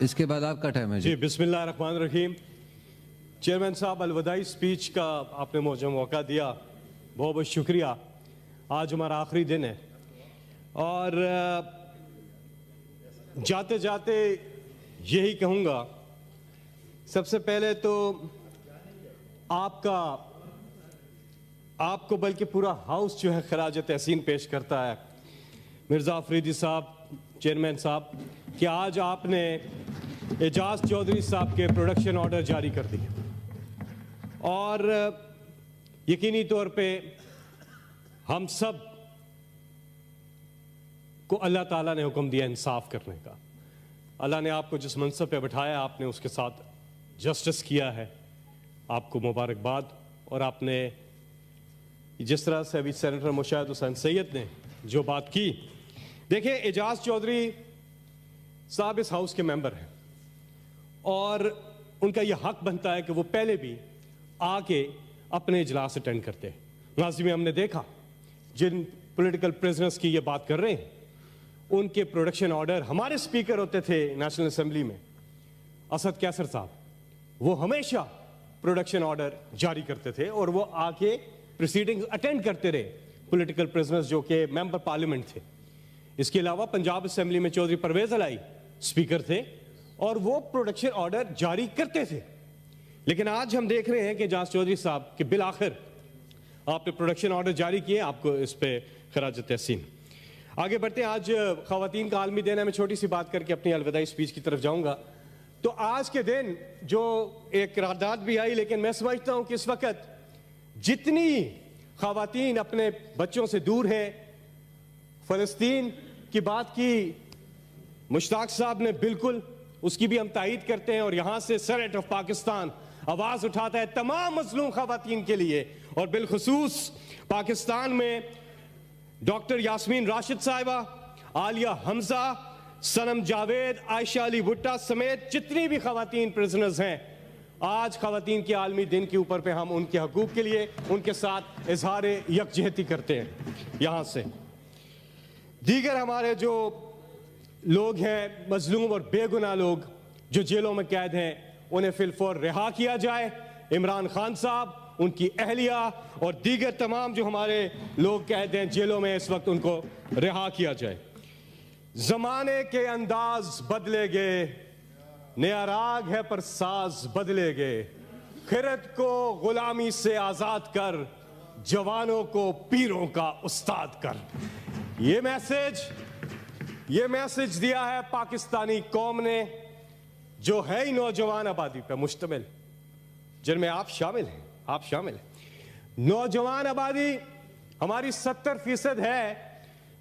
इसके बाद आपका टाइम है जी। बिस्मिल्लाह रहमान रहीम। चेयरमैन साहब, अलविदाई स्पीच का आपने मुझे मौका दिया, बहुत बहुत शुक्रिया। आज हमारा आखिरी दिन है और जाते जाते यही कहूँगा, सबसे पहले तो आपको बल्कि पूरा हाउस जो है खराज तहसीन पेश करता है मिर्ज़ा अफरीदी साहब, चेयरमैन साहब, कि आज आपने एजाज चौधरी साहब के प्रोडक्शन ऑर्डर जारी कर दिए और यकीनी तौर पे हम सब को अल्लाह ताला ने हुक्म दिया इंसाफ करने का। अल्लाह ने आपको जिस मनसब पे बिठाया, आपने उसके साथ जस्टिस किया है, आपको मुबारकबाद। और आपने जिस तरह से अभी सेनेटर मुशाहिद हुसैन सैयद ने जो बात की, देखिए एजाज चौधरी साहब इस हाउस के मेंबर हैं और उनका यह हक बनता है कि वो पहले भी आके अपने इजलास अटेंड करते हैं। माजी में हमने देखा जिन पॉलिटिकल प्रिजनर्स की ये बात कर रहे हैं, उनके प्रोडक्शन ऑर्डर, हमारे स्पीकर होते थे नेशनल असेंबली में असद कैसर साहब, वो हमेशा प्रोडक्शन ऑर्डर जारी करते थे और वो आके प्रोसीडिंग्स अटेंड करते रहे, पॉलिटिकल प्रिजनर्स जो कि मेंबर पार्लियामेंट थे। इसके अलावा पंजाब असेंबली में चौधरी परवेज अलाई स्पीकर थे और वो प्रोडक्शन ऑर्डर जारी करते थे। लेकिन आज हम देख रहे हैं कि एजाज चौधरी साहब के बिल आखिर आपने प्रोडक्शन ऑर्डर जारी किए, आपको इस पे खराज तहसीन। आगे बढ़ते हैं। आज खवातीन का आलमी दिन है। मैं छोटी सी बात करके अपनी अलविदाई स्पीच की तरफ जाऊंगा। तो आज के दिन जो एक करारदाद भी आई, लेकिन मैं समझता हूं कि इस वक्त जितनी खवातीन अपने बच्चों से दूर हैं, फलस्तीन की बात की मुश्ताक साहब ने, बिल्कुल उसकी भी हम तायीद करते हैं और यहां से सेनेट ऑफ पाकिस्तान आवाज उठाता है तमाम मजलूम खवातीन के लिए और बिलखुसूस पाकिस्तान में डॉक्टर यास्मीन राशिद साहिबा, आलिया हमजा, सनम जावेद, आयशा अली भुट्टा समेत जितनी भी खवातीन प्रिजनर्स हैं, आज खवातीन के आलमी दिन के ऊपर पे हम उनके हकूक के लिए उनके साथ इजहार यकजहती करते हैं। यहां से दीगर हमारे जो लोग हैं, मजलूम और बेगुनाह लोग जो जेलों में कैद हैं, उन्हें फिलफौर रिहा किया जाए। इमरान खान साहब, उनकी अहलिया और दीगर तमाम जो हमारे लोग कैद हैं जेलों में इस वक्त, उनको रिहा किया जाए। जमाने के अंदाज बदले गए, नया राग है पर साज बदले गए, खिरत को गुलामी से आजाद कर, जवानों को पीरों का उस्ताद कर। ये मैसेज दिया है पाकिस्तानी कौम ने, जो है ही नौजवान आबादी पर मुश्तमिल, जिनमें आप शामिल हैं। आप शामिल हैं। नौजवान आबादी हमारी 70% है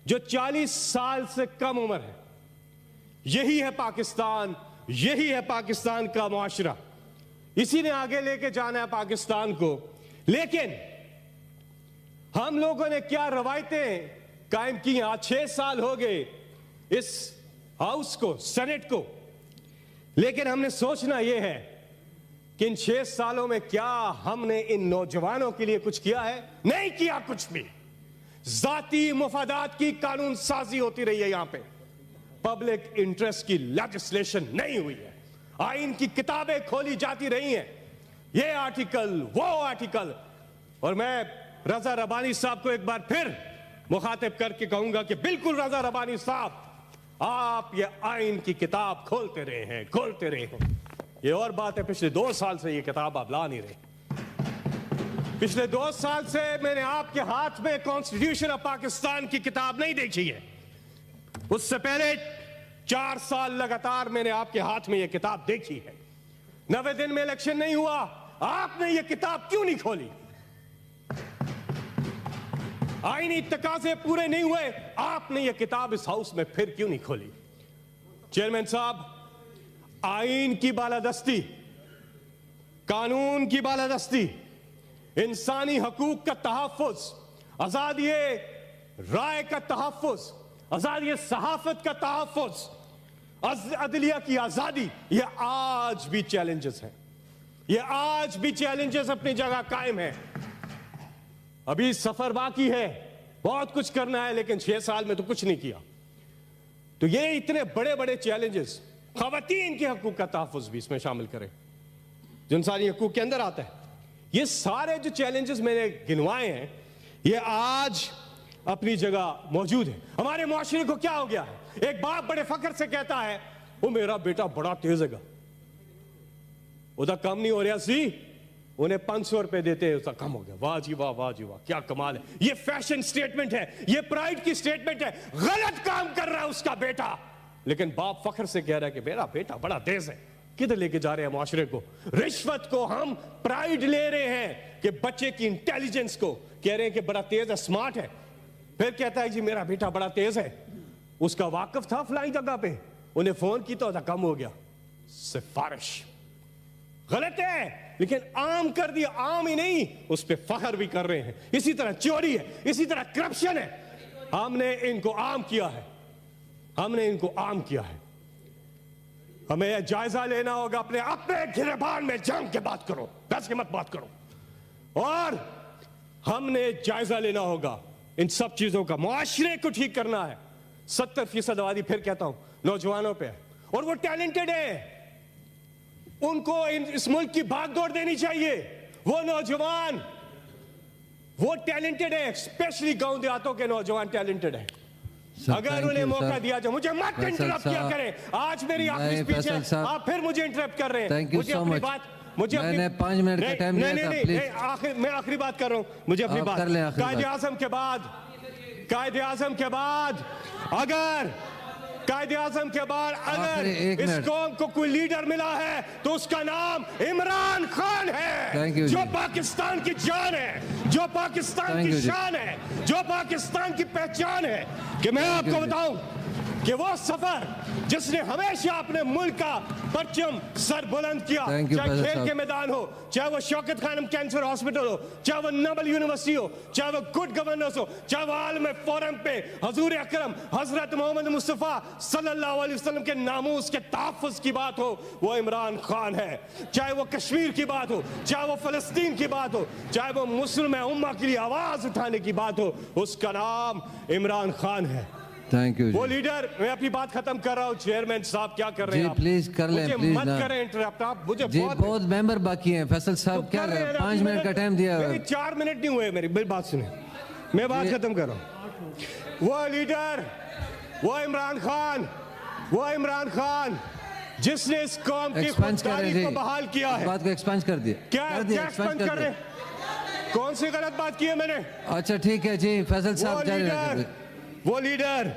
जो 40 साल से कम उम्र है। यही है पाकिस्तान, यही है पाकिस्तान का मुआशरा। इसी ने आगे लेके जाना है पाकिस्तान को। लेकिन हम लोगों ने क्या रवायतें कायम की। आज 6 साल हो गए इस हाउस को, सेनेट को, लेकिन हमने सोचना यह है कि इन 6 सालों में क्या हमने इन नौजवानों के लिए कुछ किया है? नहीं किया कुछ भी। जाती मुफादात की कानून साजी होती रही है। यहां पे पब्लिक इंटरेस्ट की लेजिस्लेशन नहीं हुई है। आइन की किताबें खोली जाती रही हैं, ये आर्टिकल, वो आर्टिकल। और मैं रजा रबानी साहब को एक बार फिर मुखातिब करके कहूंगा कि बिल्कुल रजा रबानी साहब, आप ये आइन की किताब खोलते रहे हैं, खोलते रहे हैं। ये और बात है, पिछले 2 साल से ये किताब आप ला नहीं रहे। पिछले 2 साल से मैंने आपके हाथ में कॉन्स्टिट्यूशन ऑफ पाकिस्तान की किताब नहीं देखी है। उससे पहले 4 साल लगातार मैंने आपके हाथ में ये किताब देखी है। 90 दिन में इलेक्शन नहीं हुआ, आपने ये किताब क्यों नहीं खोली? आईनी तकाजे पूरे नहीं हुए, आपने ये किताब इस हाउस में फिर क्यों नहीं खोली? चेयरमैन साहब, आइन की बालादस्ती, कानून की बालादस्ती, इंसानी हकूक का तहफ़्फ़ुज़, आजादी राय का तहफ़्फ़ुज़, आजादी सहाफत का तहफ़्फ़ुज़, अदलिया की आजादी, ये आज भी चैलेंजेस हैं। ये आज भी चैलेंजेस अपनी जगह कायम है। अभी सफर बाकी है, बहुत कुछ करना है, लेकिन 6 साल में तो कुछ नहीं किया। तो ये इतने बड़े बड़े चैलेंजेस खवातीन के हकूक का तहफ़्फ़ुज़ भी इसमें शामिल करें जो इंसानी हकूक के अंदर आता है। ये सारे जो चैलेंजेस मैंने गिनवाए हैं ये आज अपनी जगह मौजूद है। हमारे मुआशरे को क्या हो गया है, एक बाप बड़े फख्र से कहता है वो मेरा बेटा बड़ा तेज है, उधर कम नहीं हो रहा सी, उन्हें 500 रुपए देते हैं उसका कम हो गया, वाह जी वाह, वाह जी वाह, क्या कमाल है। ये फैशन स्टेटमेंट है, ये प्राइड की स्टेटमेंट है। गलत काम कर रहा है उसका बेटा, लेकिन बाप फख्र से कह रहा है कि मेरा बेटा बड़ा तेज है। किधर लेके जा रहे हैं मुआशरे को? रिश्वत को हम प्राइड ले रहे हैं कि बच्चे की इंटेलिजेंस को कह रहे हैं कि बड़ा तेज है, स्मार्ट है। फिर कहता है जी मेरा बेटा बड़ा तेज है, उसका वाकिफ था फलाई जगह पे, उन्हें फोन की तो कम हो गया। सिफारिश गलत है, लेकिन आम कर दिया। आम ही नहीं, उस पर फख्र भी कर रहे हैं। इसी तरह चोरी है, इसी तरह करप्शन है, हमने इनको आम किया है, हमने इनको आम किया है। हमें यह जायजा लेना होगा, अपने अपने गिरबान में जंग के बात करो, बस के मत बात करो। और हमने जायजा लेना होगा इन सब चीजों का। मुआशरे को ठीक करना है। 70% आबादी, फिर कहता हूं, नौजवानों पे है और वो टैलेंटेड है, उनको इस मुल्क की भागदौड़ देनी चाहिए। वो नौजवान वो टैलेंटेड है, स्पेशली गांव देहातों के नौजवान टैलेंटेड है। अगर उन्हें मौका दिया जाए। मुझे मत इंटरप्ट किया करें, आज मेरी आखिरी स्पीच है, आप फिर मुझे इंटरप्ट कर रहे हैं। मुझे अपनी बात, मुझे मैंने 5 मिनट का टाइम दिया था, प्लीज। मैं आखिरी बात कर रहा हूं, मुझे अपनी बात। कायदे आज़म के बाद, कायदे आज़म के बाद अगर कायदे आज़म के बाद अगर इस कौम को कोई लीडर मिला है तो उसका नाम इमरान खान है, जो पाकिस्तान की जान है, जो पाकिस्तान की शान है, जो पाकिस्तान की पहचान है। कि मैं आपको बताऊं कि वो सफर जिसने हमेशा अपने मुल्क का परचम सर बुलंद किया, चाहे खेल के मैदान हो, चाहे वो शौकत खानम कैंसर हॉस्पिटल हो, चाहे वो नोबल यूनिवर्सिटी हो, चाहे वो गुड गवर्नेंस हो, चाहे वो आलम फोरम पे हजूर अकरम हजरत मोहम्मद मुस्तफ़ा सल्लल्लाहु अलैहि वसल्लम के नामूस के तहफ़्फ़ुज़ की बात हो, वो इमरान खान है। चाहे वो कश्मीर की बात हो, चाहे वो फ़लस्तीन की बात हो, चाहे वो मुस्लिम उम्मा के लिए आवाज़ उठाने की बात हो, उसका नाम इमरान खान है। Thank you. वो लीडर, मैं अपनी बात खत्म कर रहा हूँ। चेयरमैन साहब क्या कर रहे हैं? प्लीज कर लें, प्लीज मत करें इंटरप्ट। आप मुझे बहुत मेंबर बाकी हैं। फैसल साहब क्या 5 मिनट का टाइम दिया है। 4 मिनट नहीं हुए मेरी बात सुने, मैं बात खत्म कर रहा हूँ। वो लीडर, वो इमरान खान, वो इमरान खान जिसने इस कौम की खुददारी को बहाल किया है। बात को एक्सपेंड कर दिया। क्या एक्सपेंड कर रहे? कौन सी गलत बात की है मैंने? अच्छा ठीक है जी, फैसल साहब। वो लीडर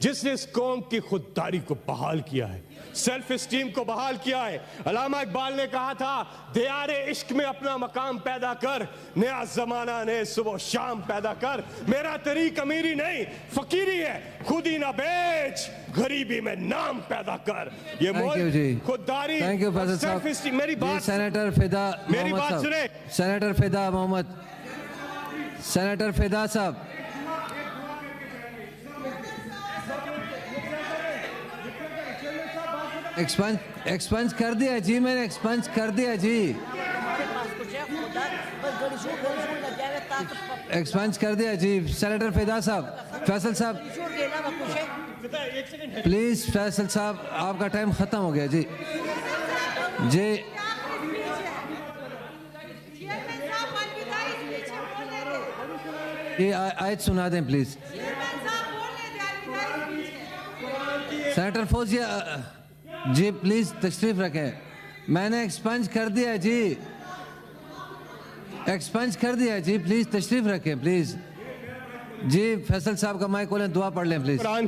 जिसने इस कौम की खुददारी को बहाल किया है, सेल्फ एस्टीम को बहाल किया है। अल्लामा इकबाल ने कहा था, दियारे इश्क में अपना मकाम पैदा कर, नया जमाना ने सुबह शाम पैदा कर। मेरा तरीक अमीरी नहीं फकीरी है, खुद ही ना बेच, गरीबी में नाम पैदा कर। ये खुददारी, सेल्फ एस्टीम। मेरी बात सेनेटर फिदा, मेरी बात सुने। सेनेटर फिदा मोहम्मद, सेनेटर फिदा साहब। एक्सपेंस कर दिया जी, मैंने एक्सपेंस कर दिया जी, एक्सपेंस कर दिया जी। सेनेटर फिदा साहब, फैसल साहब प्लीज, फैसल साहब आपका टाइम खत्म हो गया जी। जी ये आयत सुना दें please. Senator Fauzia ji please तशरीफ रखें। मैंने एक्सपेंस कर दिया जी, एक्सपेंस कर दिया जी, प्लीज तशरीफ रखें प्लीज जी। फैसल साहब का माइक खोलें, दुआ पढ़ लें प्लीज। कुरान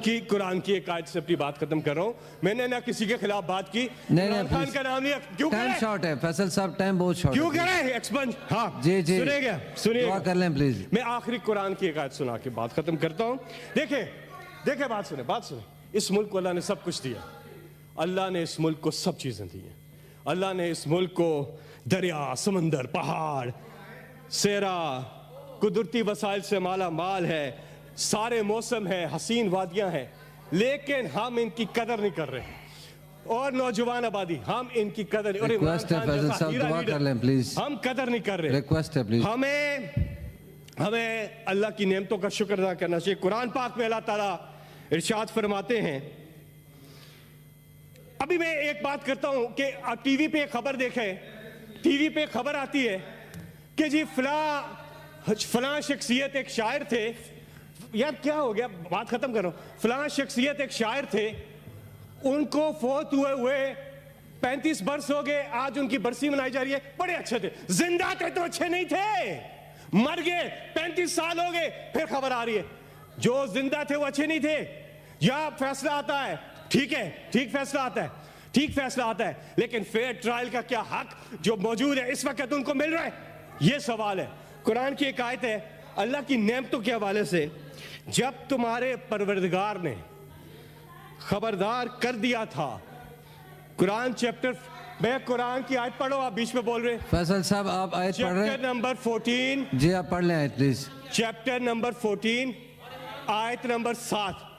की एक आयत से अपनी बात खत्म कर रहा हूं। मैंने ना किसी के खिलाफ बात की, नहीं खान का नाम लिया। क्यों? टाइम शॉर्ट है फैसल साहब, टाइम बहुत शॉर्ट। क्यों करें एक्सपेंस? हाँ जी जी, सुनिएगा, सुनिए, दुआ कर लें प्लीज। मैं आखिरी कुरान की एक आयत सुना के बात खत्म करता हूं। देखे बात सुने, बात सुने। इस मुल्क को अल्लाह ने सब कुछ दिया, अल्लाह ने इस मुल्क को सब चीजें दी हैं। अल्लाह ने इस मुल्क को दरिया, समंदर, पहाड़, सेरा, कुदरती वसाइल से माला माल है, सारे मौसम है, हसीन वादियां हैं, लेकिन हम इनकी कदर नहीं कर रहे। और नौजवान आबादी, हम इनकी कदर, रिक्वेस्ट है फैसल साहब, दुआ कर लें प्लीज। हम कदर नहीं कर रहे, रिक्वेस्ट है प्लीज। हमें अल्लाह की नेमतों का शुक्र अदा करना चाहिए। कुरान पाक में अल्लाह ताला इरशाद फरमाते हैं, अभी मैं एक बात करता हूं कि टीवी पे खबर देखें, टीवी पे खबर आती है कि जी फलां शख्सियत एक शायर थे। यार क्या हो गया, बात खत्म करो। फलां शख्सियत एक शायर थे, उनको फौत हुए 35 बरस हो गए, आज उनकी बरसी मनाई जा रही है। बड़े अच्छे थे, जिंदा थे तो अच्छे नहीं थे, मर गए 35 साल हो गए, फिर खबर आ रही है जो जिंदा थे वो अच्छे नहीं थे। या फैसला आता है, ठीक है, ठीक फैसला आता है, ठीक फैसला आता है, लेकिन फेयर ट्रायल का क्या हक जो मौजूद है इस वक्त उनको मिल रहा है, ये सवाल है। कुरान की एक आयत है अल्लाह की नेमतों के हवाले से, जब तुम्हारे परवरदिगार ने खबरदार कर दिया था। कुरान चैप्टर, मैं कुरान की आयत पढ़ो, आप बीच में बोल रहे हैं। फैसल साहब आप आयत पढ़ रहे हैं? Chapter number 14। जी आप पढ़ लें आयत प्लीज। चैप्टर नंबर 14 आयत नंबर 7।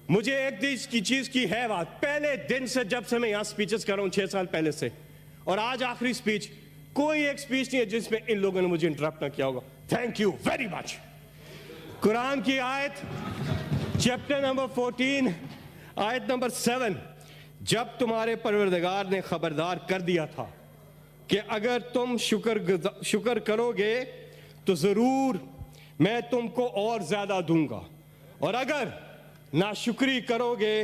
मुझे एक चीज की है बात, पहले दिन से जब से मैं यहां स्पीचेस कर रहा हूं 6 साल पहले से, और आज आखिरी स्पीच, कोई एक स्पीच नहीं है जिसमें इन लोगों ने मुझे इंटरप्ट ना किया होगा। Thank you very much. Quran की आयत चैप्टर नंबर 14 आयत नंबर 7, जब तुम्हारे परवरदिगार ने खबरदार कर दिया था कि अगर तुम शुक्र करोगे तो जरूर मैं तुमको और ज्यादा दूंगा, और अगर नाशुक्री करोगे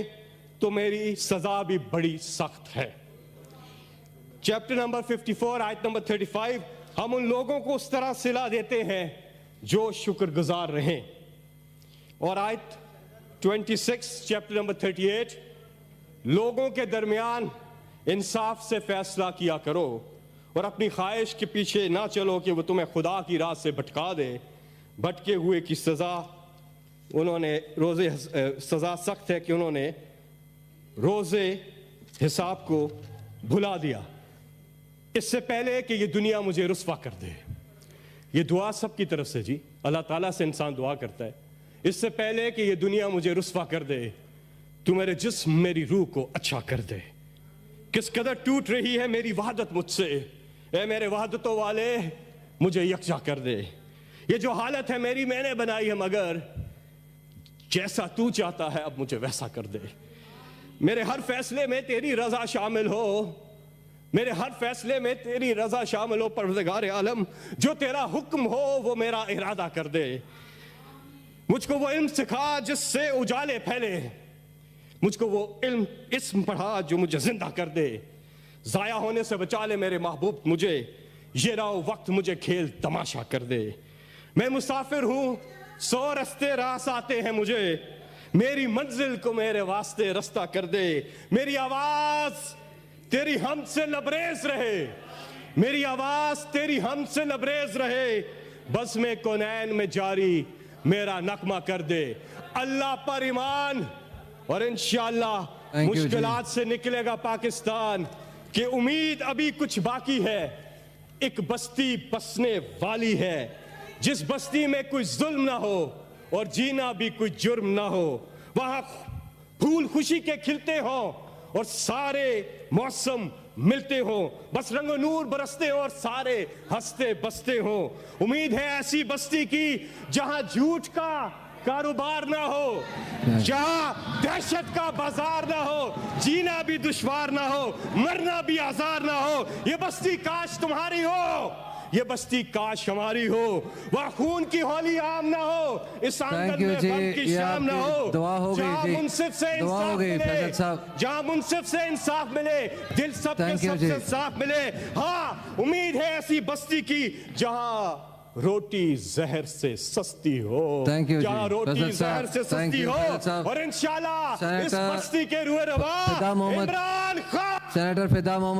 तो मेरी सजा भी बड़ी सख्त है। चैप्टर नंबर 54 आयत नंबर 35, हम उन लोगों को उस तरह सिला देते हैं जो शुक्रगुजार रहें। और आयत 26 चैप्टर नंबर 38, लोगों के दरमियान इंसाफ से फैसला किया करो और अपनी ख्वाहिश के पीछे ना चलो कि वो तुम्हें खुदा की राह से भटका दे। भटके हुए की सजा उन्होंने रोज़े सजा सख्त है कि उन्होंने रोज़े हिसाब को भुला दिया। इससे पहले कि ये दुनिया मुझे रुस्वा कर दे, ये दुआ सबकी तरफ से जी, अल्लाह ताला से इंसान दुआ करता है, इससे पहले कि ये दुनिया मुझे रुस्वा कर दे, तू मेरे जिस्म मेरी रूह को अच्छा कर दे। किस कदर टूट रही है मेरी वहदत मुझसे, ए मेरे वहदतों वाले मुझे यकजा कर दे। ये जो हालत है मेरी मैंने बनाई है, मगर जैसा तू चाहता है अब मुझे वैसा कर दे। मेरे हर फैसले में तेरी रजा शामिल हो, मेरे हर फैसले में तेरी रजा शामिल हो परवरदिगार आलम, जो तेरा हुक्म हो वो मेरा इरादा कर दे। मुझको वो इल्म सिखा जिससे उजाले फैले, मुझको वो इल्म इस्म पढ़ा जो मुझे जिंदा कर दे। जाया होने से बचा ले मेरे महबूब मुझे, ये रहो वक्त मुझे खेल तमाशा कर दे। मैं मुसाफिर हूं 100 रास्ते रास आते हैं मुझे, मेरी मंजिल को मेरे वास्ते रास्ता कर दे। मेरी आवाज तेरी हम से लबरेज रहे, मेरी आवाज तेरी हम से लबरेज रहे, बस में कौनैन में जारी मेरा नगमा कर दे। अल्लाह पर ईमान और इंशाअल्लाह मुश्किलात से निकलेगा पाकिस्तान, कि उम्मीद अभी कुछ बाकी है। एक बस्ती बसने वाली है, जिस बस्ती में कोई जुल्म ना हो और जीना भी कोई जुर्म ना हो, वहां फूल खुशी के खिलते हो और सारे मौसम मिलते हो, बस रंग नूर बरसते हो और सारे हंसते बसते हो। उम्मीद है ऐसी बस्ती की जहां झूठ का कारोबार ना हो, जहां दहशत का बाजार ना हो, जीना भी दुश्वार ना हो, मरना भी आजार ना हो। ये बस्ती काश तुम्हारी हो, ये बस्ती काश हमारी हो। वह खून की होली आम ना हो, इस आंगन में गम की शाम ना हो। दुआ हो गई जी, मुनसिफ से इंसाफ मिले, जहां मुनसिफ से इंसाफ मिले, दिल सबके सबसे साफ मिले। हाँ, उम्मीद है ऐसी बस्ती की जहां रोटी जहर से सस्ती हो, जहां रोटी जहर से सस्ती हो, और इंशाल्लाह इस बस्ती के रूए रवा इमरान खान, सेनेटर फिदा मोहम्मद